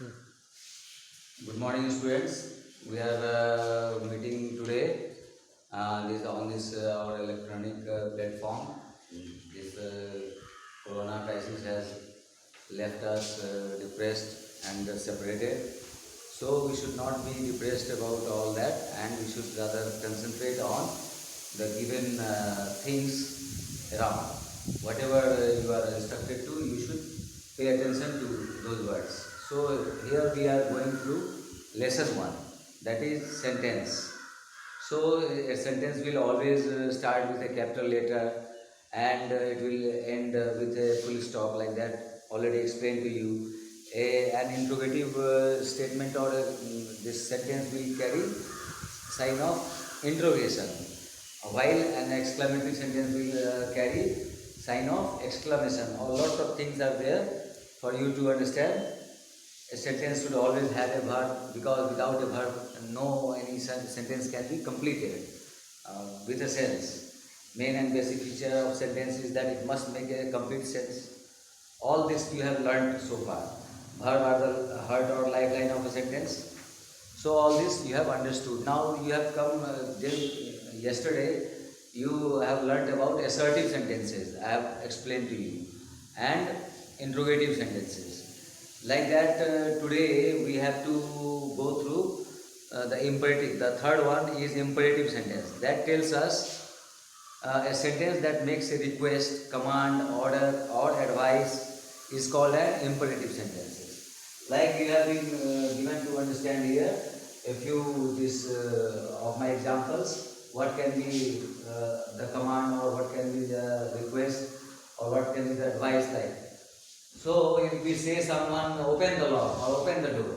Good morning, students. We are meeting today this on this our electronic platform. This Corona crisis has left us depressed and separated. So we should not be depressed about all that, and we should rather concentrate on the given things around. Whatever you are instructed to, you should pay attention to those words. So here we are going through lesson 1, that is sentence. So a sentence will always start with a capital letter, and it will end with a full stop, like that already explained to you. An interrogative statement or this sentence will carry sign of interrogation, while an exclamatory sentence will carry sign of exclamation. A lot of things are there for you to understand. A sentence should always have a verb, because without a verb, no any sentence can be completed with a sense. Main and basic feature of sentence is that it must make a complete sense. All this you have learned so far. Verb are the heart or lifeline of a sentence. So all this you have understood. Now you have come yesterday. You have learnt about assertive sentences. I have explained to you, and interrogative sentences. Like that, today we have to go through the imperative. The third one is imperative sentence. That tells us a sentence that makes a request, command, order, or advice is called an imperative sentences. Like we have been given to understand here a few of my examples. What can be the command, or what can be the request, or what can be the advice like. So if we say someone open the lock or open the door,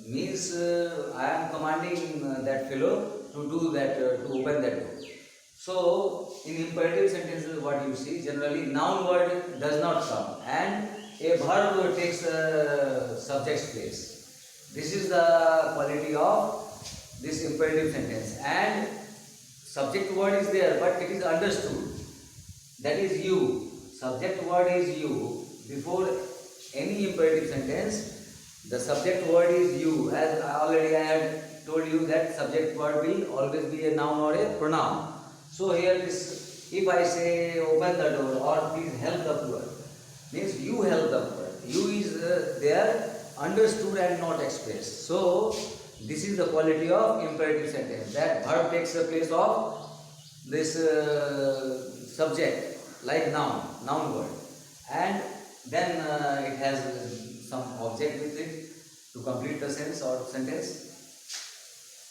means I am commanding that fellow to do that, to open that door. So in imperative sentences, what you see, generally noun word does not come, and a verb takes the subject's place. This is the quality of this imperative sentence, and subject word is there, but it is understood. That is you. Subject word is you. Before any imperative sentence, the subject word is you. As already I had told you that subject word will always be a noun or a pronoun. So here this, if I say open the door or please help the poor, means you help the poor. You is there understood and not expressed. So this is the quality of imperative sentence. That verb takes the place of this subject, like noun word, and then it has some object with it to complete the sentence or sentence.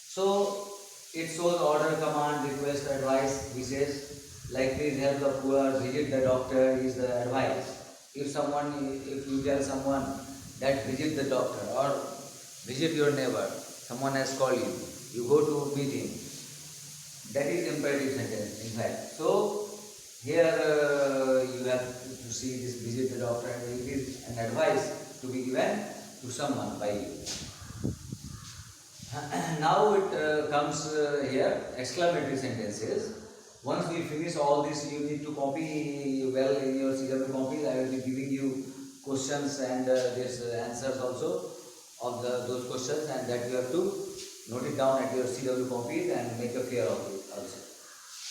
So it shows order, command, request, advice, wishes. Like please help the poor, visit the doctor is the advice. If you tell someone that visit the doctor or visit your neighbor, someone has called you, you go to meet him. That is imperative sentence, in fact. So here you have to see this visit the doctor, and it is an advice to be given to someone by you. Now it comes here, exclamatory sentences. Once we finish all this, you need to copy well in your CW copies. I will be giving you questions and this answers also of those questions, and that you have to note it down at your CW copies and make a fear of it also.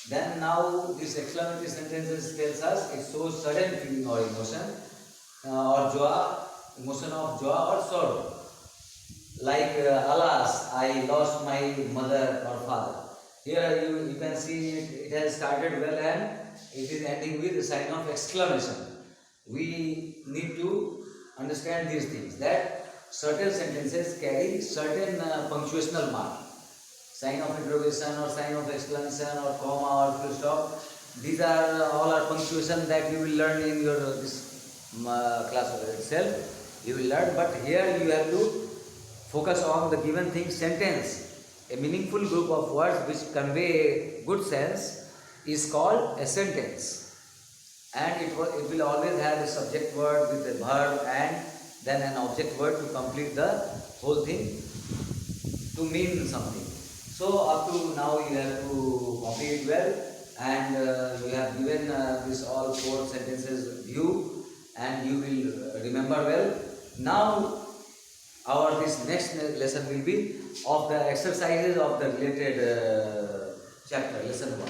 Then now this exclamatory sentences tells us it shows sudden feeling or emotion or joy, emotion of joy or sorrow. Like alas, I lost my mother or father. Here you can see it has started well and it is ending with a sign of exclamation. We need to understand these things, that certain sentences carry certain punctuational mark. Sign of interrogation or sign of exclamation or comma or full stop. These are all are punctuation that you will learn in your this class itself. You will learn, but here you have to focus on the given thing sentence. A meaningful group of words which convey good sense is called a sentence, and it will always have a subject word with a verb and then an object word to complete the whole thing to mean something. So up to now you have to copy it well, and you have given this all 4 sentences view, and you will remember well. Now Our this next lesson will be of the exercises of the related chapter, lesson 1.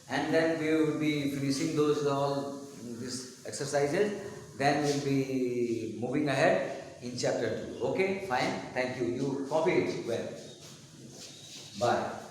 And then we will be finishing those all these exercises. Then we'll be moving ahead in chapter 2. Okay, fine. Thank you. You copy it well. Bye.